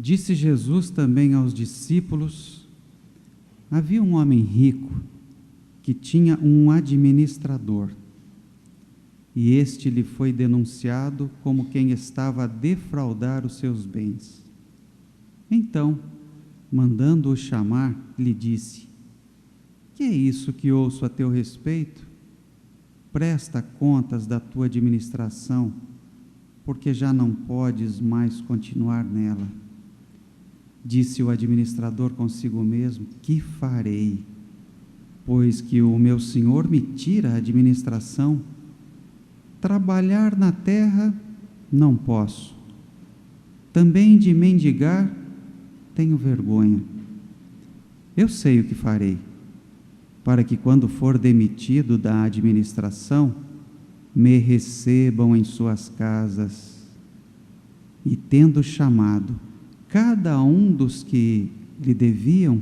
Disse Jesus também aos discípulos: havia um homem rico que tinha um administrador, e este lhe foi denunciado como quem estava a defraudar os seus bens. Então, mandando-o chamar, lhe disse: que é isso que ouço a teu respeito? Presta contas da tua administração, porque já não podes mais continuar nela. Disse o administrador consigo mesmo: que farei? Pois que o meu senhor me tira a administração. Trabalhar na terra não posso. Também de mendigar tenho vergonha. Eu sei o que farei, para que quando for demitido da administração, me recebam em suas casas. E tendo chamado cada um dos que lhe deviam,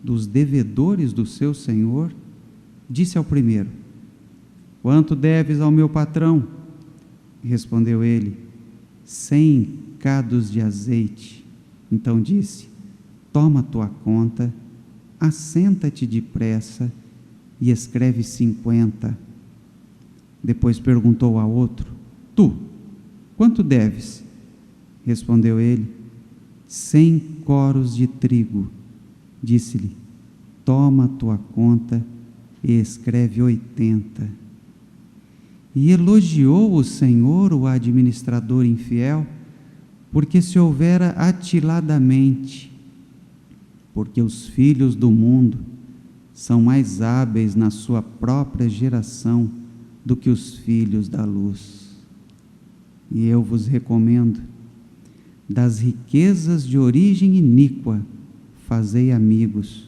dos devedores do seu senhor, disse ao primeiro: quanto deves ao meu patrão? Respondeu ele: 100 cados de azeite. Então disse: toma tua conta, assenta-te depressa e escreve 50. Depois perguntou a outro: tu, quanto deves? Respondeu ele: 100 coros de trigo. Disse-lhe: toma tua conta e escreve 80. E elogiou o Senhor o administrador infiel, porque se houvera atiladamente, porque os filhos do mundo são mais hábeis na sua própria geração do que os filhos da luz. E eu vos recomendo: das riquezas de origem iníqua fazei amigos,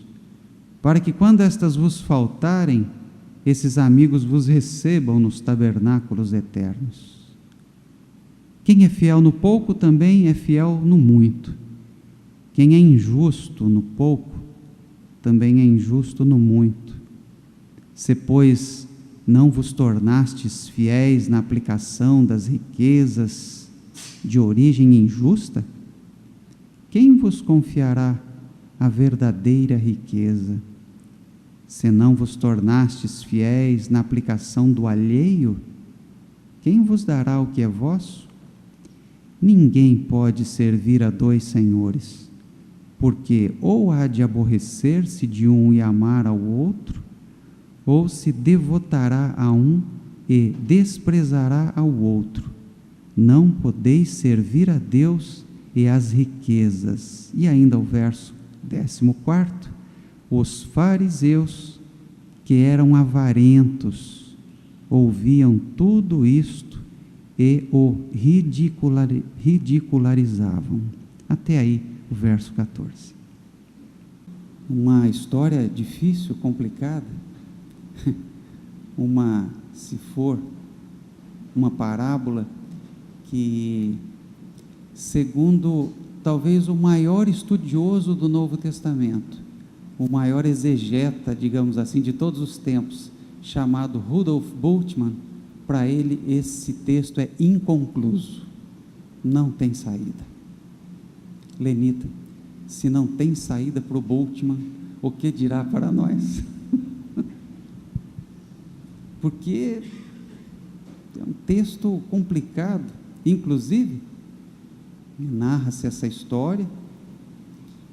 para que quando estas vos faltarem, esses amigos vos recebam nos tabernáculos eternos. Quem é fiel no pouco também é fiel no muito. Quem é injusto no pouco também é injusto no muito. Se, pois, não vos tornastes fiéis na aplicação das riquezas de origem injusta, quem vos confiará a verdadeira riqueza? Se não vos tornastes fiéis na aplicação do alheio, quem vos dará o que é vosso? Ninguém pode servir a dois senhores, porque ou há de aborrecer-se de um e amar ao outro, ou se devotará a um e desprezará ao outro. Não podeis servir a Deus e às riquezas. E ainda o verso 14: os fariseus, que eram avarentos, ouviam tudo isto e o ridicularizavam. Até aí o verso 14. Uma história difícil, complicada. Se for uma parábola que, segundo talvez o maior estudioso do Novo Testamento, o maior exegeta, digamos assim, de todos os tempos, chamado Rudolf Bultmann, para ele esse texto é inconcluso, não tem saída. Lenita, se não tem saída para o Bultmann, o que dirá para nós? Porque é um texto complicado. Inclusive, narra-se essa história,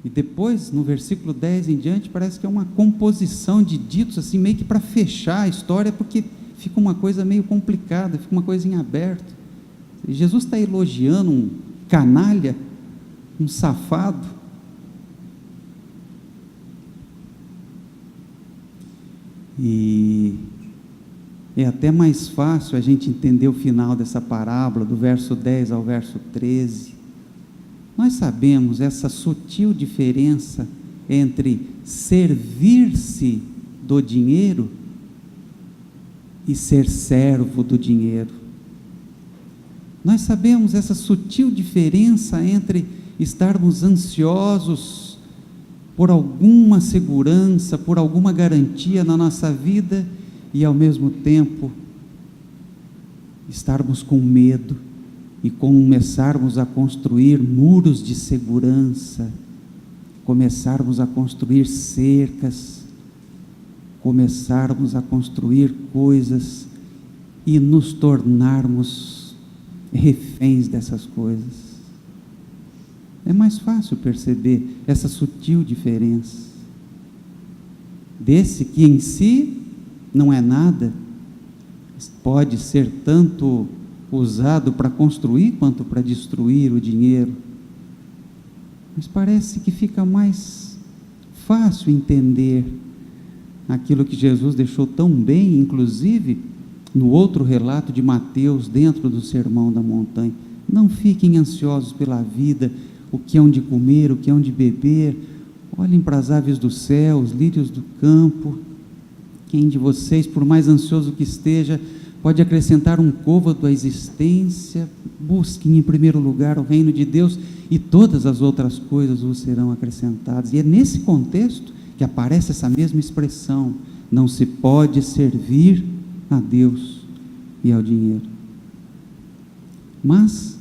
e depois, no versículo 10 em diante, parece que é uma composição de ditos, assim, meio que para fechar a história, porque fica uma coisa meio complicada, fica uma coisa em aberto. Jesus está elogiando um canalha, um safado. E é até mais fácil a gente entender o final dessa parábola, do verso 10 ao verso 13. Nós sabemos essa sutil diferença entre servir-se do dinheiro e ser servo do dinheiro. Nós sabemos essa sutil diferença entre estarmos ansiosos por alguma segurança, por alguma garantia na nossa vida, e ao mesmo tempo estarmos com medo e começarmos a construir muros de segurança, começarmos a construir cercas, começarmos a construir coisas e nos tornarmos reféns dessas coisas. É mais fácil perceber essa sutil diferença desse que em si não é nada, pode ser tanto usado para construir quanto para destruir o dinheiro, mas parece que fica mais fácil entender aquilo que Jesus deixou tão bem, inclusive no outro relato de Mateus, dentro do Sermão da Montanha: não fiquem ansiosos pela vida, o que hão de comer, o que hão de beber, olhem para as aves do céu, os lírios do campo. Quem de vocês, por mais ansioso que esteja, pode acrescentar um côvado à existência? Busquem em primeiro lugar o reino de Deus e todas as outras coisas vos serão acrescentadas. E é nesse contexto que aparece essa mesma expressão: não se pode servir a Deus e ao dinheiro. Mas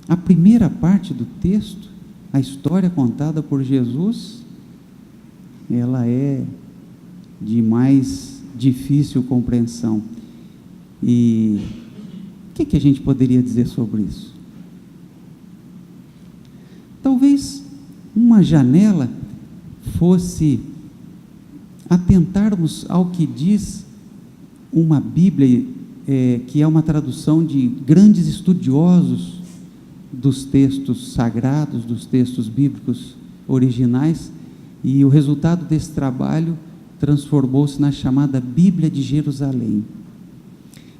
a primeira parte do texto, a história contada por Jesus, ela é de mais difícil compreensão. E o que a gente poderia dizer sobre isso? Talvez uma janela fosse atentarmos ao que diz uma Bíblia, que é uma tradução de grandes estudiosos dos textos sagrados, dos textos bíblicos originais, e o resultado desse trabalho transformou-se na chamada Bíblia de Jerusalém.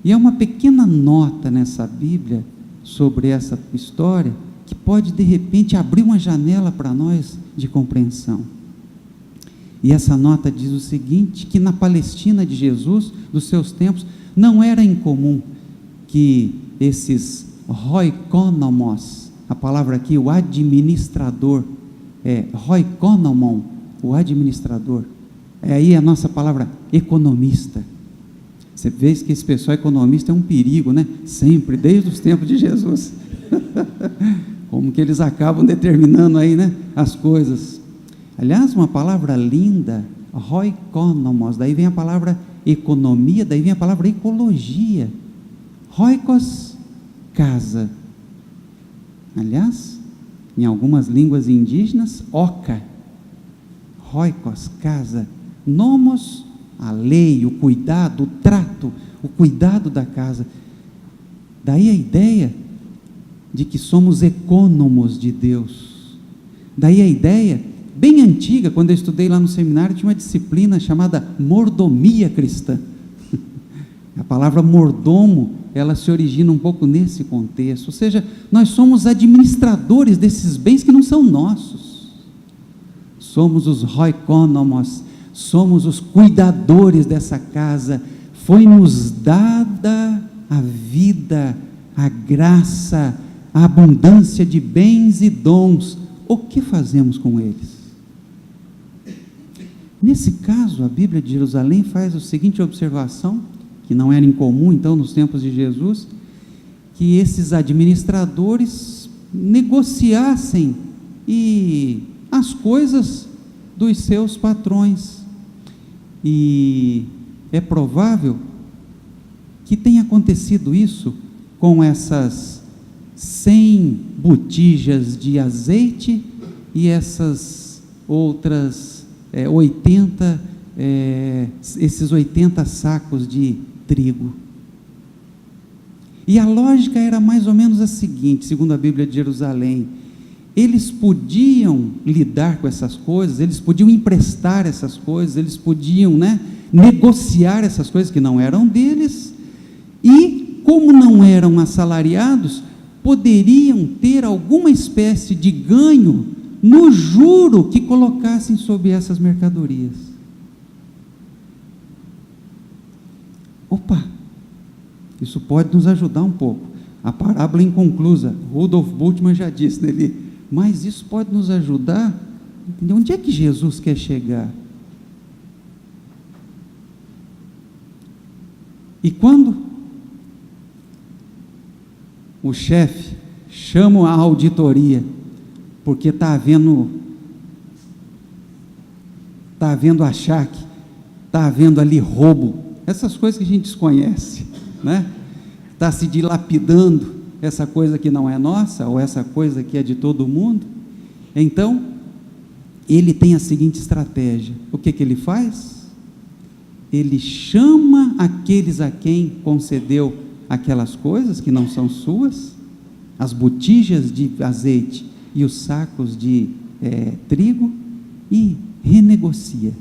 E é uma pequena nota nessa Bíblia sobre essa história que pode de repente abrir uma janela para nós de compreensão. E essa nota diz o seguinte: que na Palestina de Jesus, dos seus tempos, não era incomum que esses roikonomos, a palavra aqui, o administrador, roikonomon, o administrador, aí a nossa palavra economista. Você vê que esse pessoal economista é um perigo, né? Sempre, desde os tempos de Jesus. Como que eles acabam determinando aí, né, as coisas. Aliás, uma palavra linda, roikonomos, daí vem a palavra economia, daí vem a palavra ecologia. Roikos, casa. Aliás, em algumas línguas indígenas, oca. Roikos, casa. Nomos, a lei, o cuidado, o trato, o cuidado da casa. Daí a ideia de que somos econômos de Deus. Daí a ideia, bem antiga, quando eu estudei lá no seminário, tinha uma disciplina chamada mordomia cristã. A palavra mordomo, ela se origina um pouco nesse contexto, ou seja, nós somos administradores desses bens que não são nossos. Somos os roikonomos, somos os cuidadores dessa casa. Foi-nos dada a vida, a graça, a abundância de bens e dons. O que fazemos com eles? Nesse caso, a Bíblia de Jerusalém faz a seguinte observação, que não era incomum então nos tempos de Jesus, que esses administradores negociassem as coisas dos seus patrões. E é provável que tenha acontecido isso com essas 100 botijas de azeite e essas outras 80 sacos de trigo. E a lógica era mais ou menos a seguinte, segundo a Bíblia de Jerusalém: eles podiam lidar com essas coisas, eles podiam emprestar essas coisas, eles podiam, negociar essas coisas que não eram deles, e como não eram assalariados, poderiam ter alguma espécie de ganho no juro que colocassem sobre essas mercadorias. Opa, isso pode nos ajudar um pouco. A parábola inconclusa, Rudolf Bultmann já disse nele, mas isso pode nos ajudar a entender onde é que Jesus quer chegar. E quando o chefe chama a auditoria, porque está havendo achaque, está havendo ali roubo, essas coisas que a gente desconhece, né? Está se dilapidando essa coisa que não é nossa, ou essa coisa que é de todo mundo. Então, ele tem a seguinte estratégia: o que ele faz? Ele chama aqueles a quem concedeu aquelas coisas que não são suas, as botijas de azeite e os sacos de trigo, e renegocia,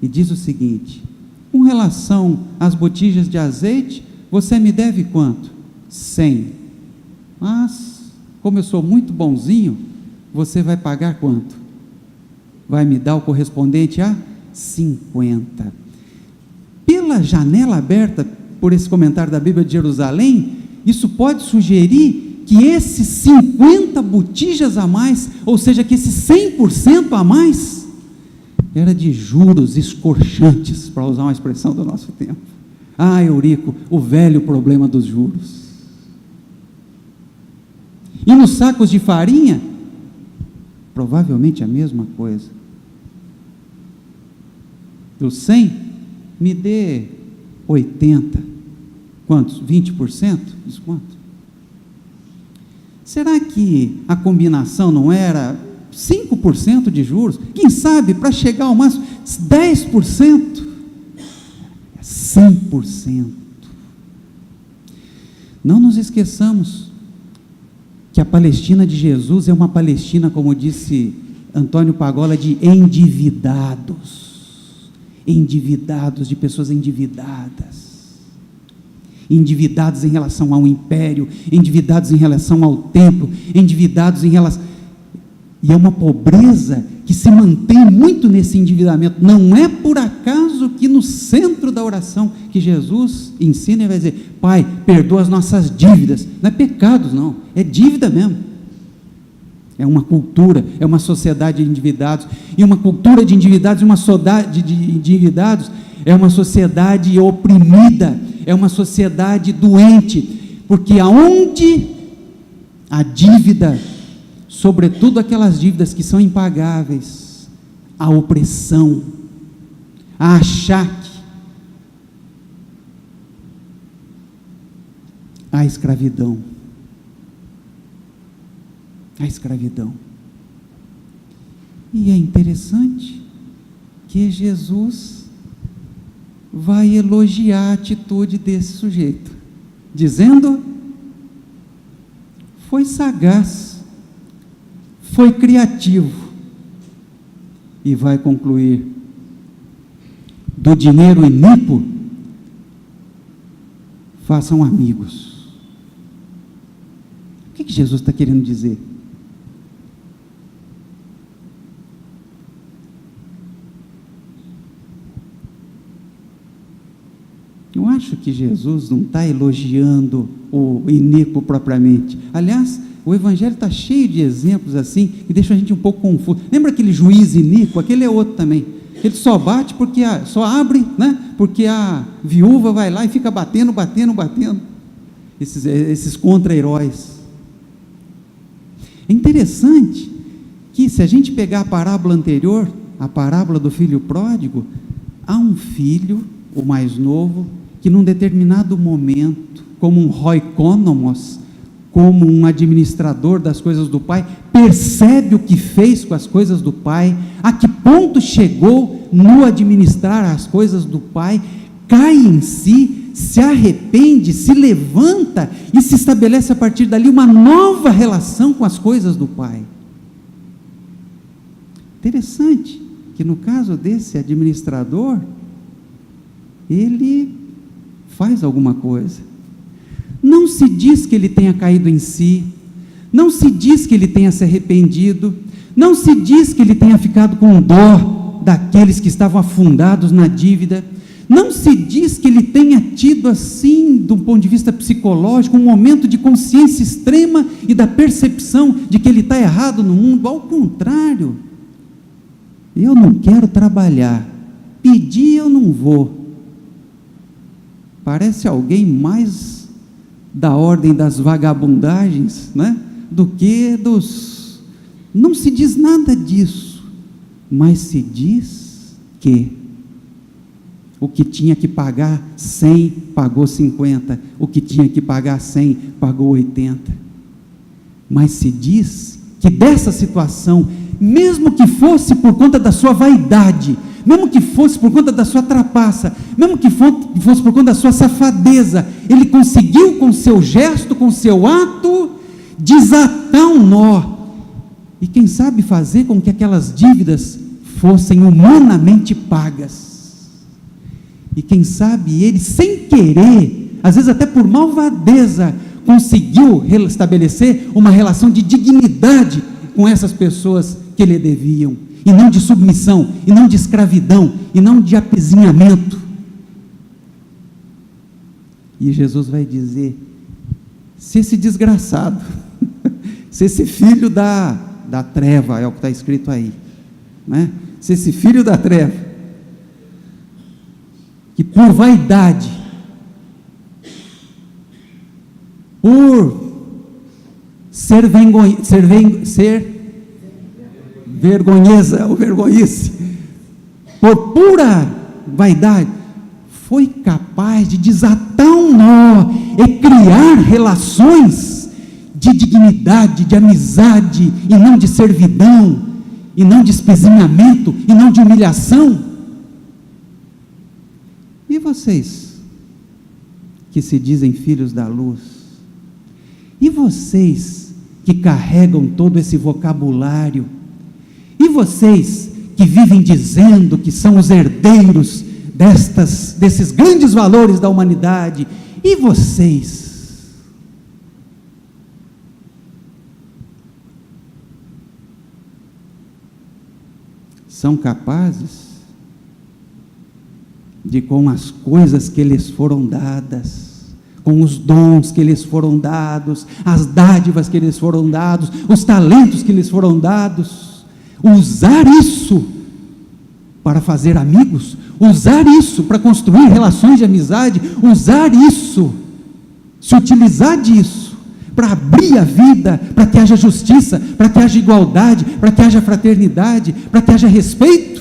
e diz o seguinte: com relação às botijas de azeite, você me deve quanto? 100, mas como eu sou muito bonzinho, você vai pagar quanto? Vai me dar o correspondente a 50. Pela janela aberta por esse comentário da Bíblia de Jerusalém, isso pode sugerir que esses 50 botijas a mais, ou seja, que esses 100% a mais, era de juros escorchantes, para usar uma expressão do nosso tempo. Ah, Eurico, o velho problema dos juros. E nos sacos de farinha, provavelmente a mesma coisa. Dos 100, me dê 80. Quantos? 20% de desconto? Será que a combinação não era 5% de juros? Quem sabe, para chegar ao máximo, 10%? 100%. Não nos esqueçamos que a Palestina de Jesus é uma Palestina, como disse Antônio Pagola, de endividados, de pessoas endividados em relação ao império, endividados em relação ao templo, endividados em relação... E é uma pobreza que se mantém muito nesse endividamento. Não é por acaso que no centro da oração que Jesus ensina, ele vai dizer: Pai, perdoa as nossas dívidas. Não é pecados, não, é dívida mesmo. É uma cultura, é uma sociedade de endividados, e uma cultura de endividados, uma sociedade de endividados, é uma sociedade oprimida, é uma sociedade doente, porque aonde a dívida, sobretudo aquelas dívidas que são impagáveis, a opressão, a achaque, a escravidão. A escravidão. E é interessante que Jesus vai elogiar a atitude desse sujeito, dizendo: foi sagaz, foi criativo, e vai concluir: do dinheiro iníquo façam amigos. O que Jesus está querendo dizer? Eu acho que Jesus não está elogiando o iníquo propriamente. Aliás, o Evangelho está cheio de exemplos assim, que deixam a gente um pouco confuso. Lembra aquele juiz iníquo? Aquele é outro também. Ele só bate porque só abre, né? Porque a viúva vai lá e fica batendo. Esses contra-heróis. É interessante que, se a gente pegar a parábola anterior, a parábola do filho pródigo, há um filho, o mais novo, que num determinado momento, como um oikonomos, como um administrador das coisas do pai, percebe o que fez com as coisas do pai, a que ponto chegou no administrar as coisas do pai, cai em si, se arrepende, se levanta e se estabelece a partir dali uma nova relação com as coisas do pai. Interessante que no caso desse administrador, ele faz alguma coisa. Não se diz que ele tenha caído em si, não se diz que ele tenha se arrependido, não se diz que ele tenha ficado com dó daqueles que estavam afundados na dívida, não se diz que ele tenha tido assim, do ponto de vista psicológico, um momento de consciência extrema e da percepção de que ele está errado no mundo. Ao contrário, eu não quero trabalhar, pedir eu não vou. Parece alguém mais da ordem das vagabundagens, né? Do que dos... Não se diz nada disso, mas se diz que o que tinha que pagar 100, pagou 50, o que tinha que pagar 100, pagou 80, mas se diz que dessa situação, mesmo que fosse por conta da sua vaidade, mesmo que fosse por conta da sua trapaça, mesmo que fosse por conta da sua safadeza, ele conseguiu com seu gesto, com seu ato, desatar um nó, e quem sabe fazer com que aquelas dívidas fossem humanamente pagas, e quem sabe ele, sem querer, às vezes até por malvadeza, conseguiu restabelecer uma relação de dignidade com essas pessoas que lhe deviam, e não de submissão, e não de escravidão, e não de apezinhamento. E Jesus vai dizer: se esse desgraçado, se esse filho da treva, é o que está escrito aí, né? Se esse filho da treva, que por vaidade, por ser vergonheza ou vergonhice, por pura vaidade, foi capaz de desatar um nó e criar relações de dignidade, de amizade, e não de servidão, e não de espezinhamento, e não de humilhação. E vocês, que se dizem filhos da luz, e vocês que carregam todo esse vocabulário, e vocês que vivem dizendo que são os herdeiros desses grandes valores da humanidade, e vocês, são capazes de, com as coisas que lhes foram dadas, com os dons que lhes foram dados, as dádivas que lhes foram dados, os talentos que lhes foram dados, usar isso para fazer amigos, usar isso para construir relações de amizade, usar isso, se utilizar disso para abrir a vida, para que haja justiça, para que haja igualdade, para que haja fraternidade, para que haja respeito?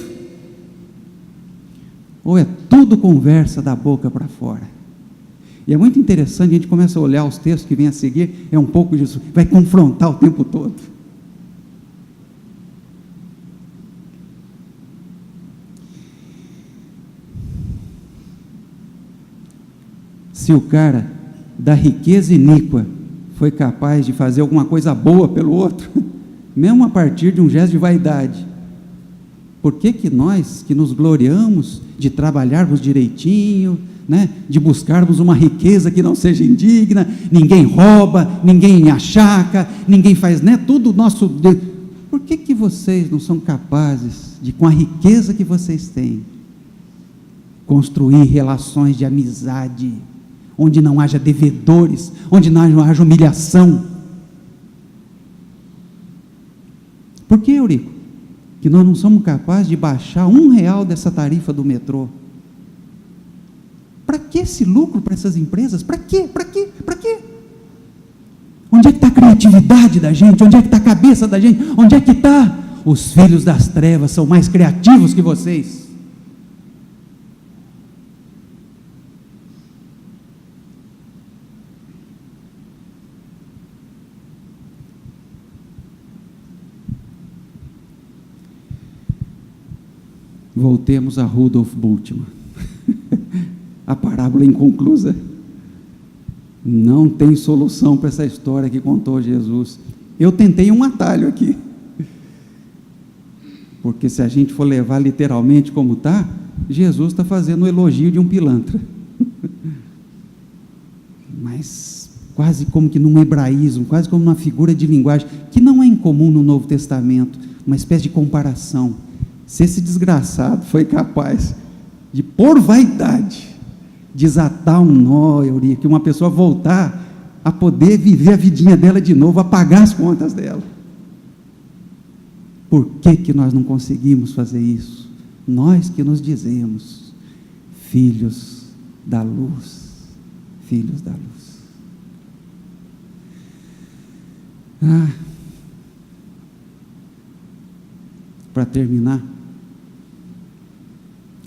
Ou é tudo conversa da boca para fora? E é muito interessante, a gente começa a olhar os textos que vêm a seguir, é um pouco disso, vai confrontar o tempo todo. Se o cara da riqueza iníqua foi capaz de fazer alguma coisa boa pelo outro, mesmo a partir de um gesto de vaidade, por que nós, que nos gloriamos de trabalharmos direitinho, né, de buscarmos uma riqueza que não seja indigna, ninguém rouba, ninguém achaca, ninguém faz, né, tudo nosso, por que vocês não são capazes de, com a riqueza que vocês têm, construir relações de amizade, onde não haja devedores, onde não haja humilhação? Por que, Eurico, que nós não somos capazes de baixar R$1 dessa tarifa do metrô? Para que esse lucro para essas empresas? Para quê? Para quê? Para quê? Onde é que está a criatividade da gente? Onde é que está a cabeça da gente? Onde é que está? Os filhos das trevas são mais criativos que vocês. Voltemos a Rudolf Bultmann, a parábola inconclusa. Não tem solução para essa história que contou Jesus. Eu tentei um atalho aqui, porque se a gente for levar literalmente como está, Jesus está fazendo o elogio de um pilantra, mas quase como que num hebraísmo, quase como uma figura de linguagem, que não é incomum no Novo Testamento, uma espécie de comparação. Se esse desgraçado foi capaz de, por vaidade, desatar um nó, Eurico, que uma pessoa voltar a poder viver a vidinha dela de novo, a pagar as contas dela, por que nós não conseguimos fazer isso? Nós que nos dizemos filhos da luz, filhos da luz. Para terminar,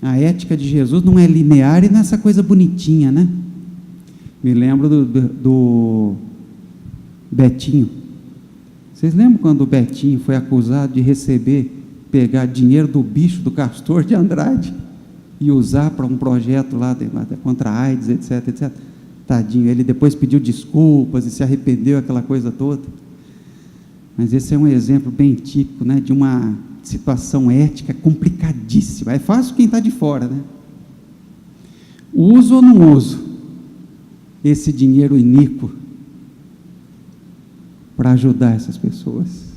a ética de Jesus não é linear e não é essa coisa bonitinha, né? Me lembro do Betinho. Vocês lembram quando o Betinho foi acusado de pegar dinheiro do bicho do Castor de Andrade e usar para um projeto lá contra a AIDS, etc, etc? Tadinho, ele depois pediu desculpas e se arrependeu, aquela coisa toda. Mas esse é um exemplo bem típico, né, de uma situação ética complicadíssima. É fácil quem está de fora, né? Uso ou não uso esse dinheiro iníquo para ajudar essas pessoas?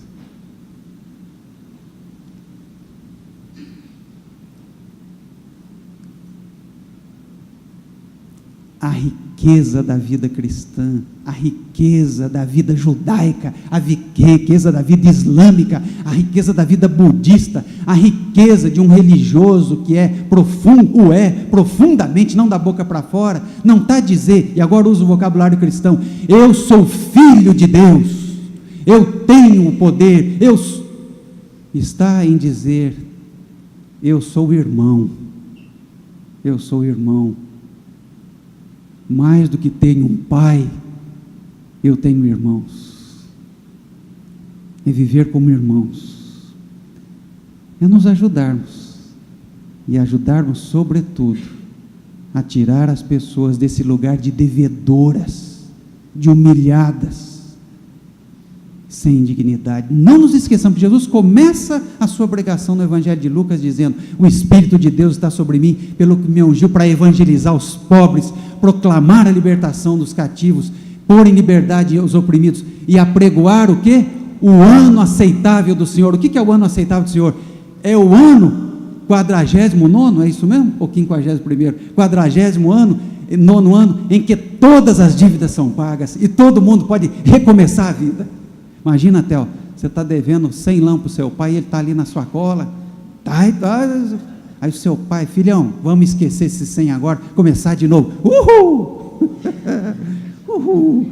A riqueza da vida cristã, a riqueza da vida judaica, a riqueza da vida islâmica, a riqueza da vida budista, a riqueza de um religioso que é profundamente, não da boca para fora, não está a dizer, e agora uso o vocabulário cristão, eu sou filho de Deus, eu tenho o poder, está em dizer, eu sou irmão, mais do que tenho um pai, eu tenho irmãos, é viver como irmãos, é nos ajudarmos, e ajudarmos sobretudo, a tirar as pessoas desse lugar de devedoras, de humilhadas, sem dignidade. Não nos esqueçamos que Jesus começa a sua pregação no Evangelho de Lucas dizendo, o Espírito de Deus está sobre mim, pelo que me ungiu para evangelizar os pobres, proclamar a libertação dos cativos, pôr em liberdade os oprimidos, e apregoar o quê? O ano aceitável do Senhor. O que é o ano aceitável do Senhor? É o ano 49º, é isso mesmo? Ou 51º? 49º ano, em que todas as dívidas são pagas, e todo mundo pode recomeçar a vida. Imagina, Theo, você está devendo 100 lãs para o seu pai, e ele está ali na sua cola, aí o seu pai, filhão, vamos esquecer esses 100 agora, começar de novo, uhul, uhul,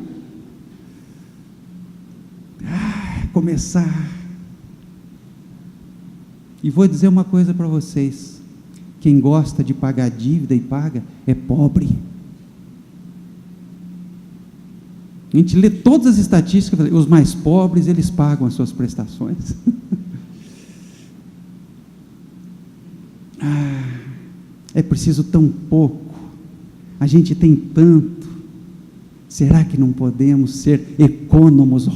começar, e vou dizer uma coisa para vocês, quem gosta de pagar dívida e paga, é pobre. A gente lê todas as estatísticas, os mais pobres, eles pagam as suas prestações. É preciso tão pouco, a gente tem tanto, será que não podemos ser econômos,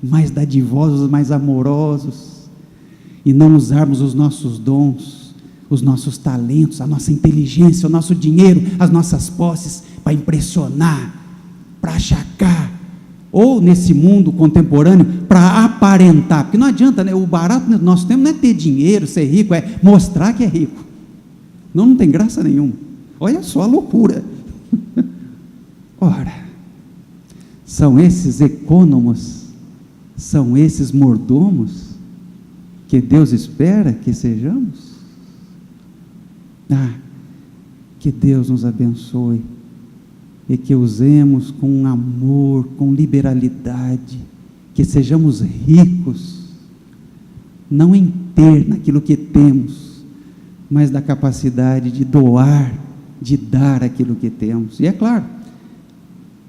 mais dadivosos, mais amorosos, e não usarmos os nossos dons, os nossos talentos, a nossa inteligência, o nosso dinheiro, as nossas posses, para impressionar, para achacar, ou nesse mundo contemporâneo, para aparentar, porque não adianta, né? O barato do nosso tempo não é ter dinheiro, ser rico, é mostrar que é rico, não tem graça nenhuma, olha só a loucura, ora, são esses econômos, são esses mordomos, que Deus espera que sejamos? Que Deus nos abençoe, e que usemos com amor, com liberalidade, que sejamos ricos, não em ter naquilo que temos, mas da capacidade de doar, de dar aquilo que temos. E é claro,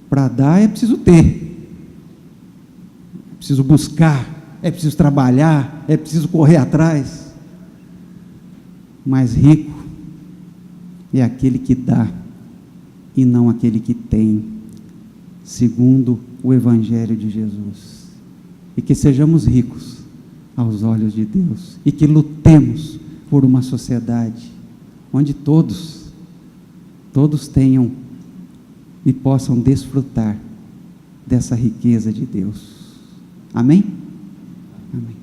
para dar é preciso ter, é preciso buscar, é preciso trabalhar, é preciso correr atrás, mas rico é aquele que dá, e não aquele que tem, segundo o Evangelho de Jesus, e que sejamos ricos aos olhos de Deus, e que lutemos por uma sociedade, onde todos tenham e possam desfrutar dessa riqueza de Deus, amém? Amém.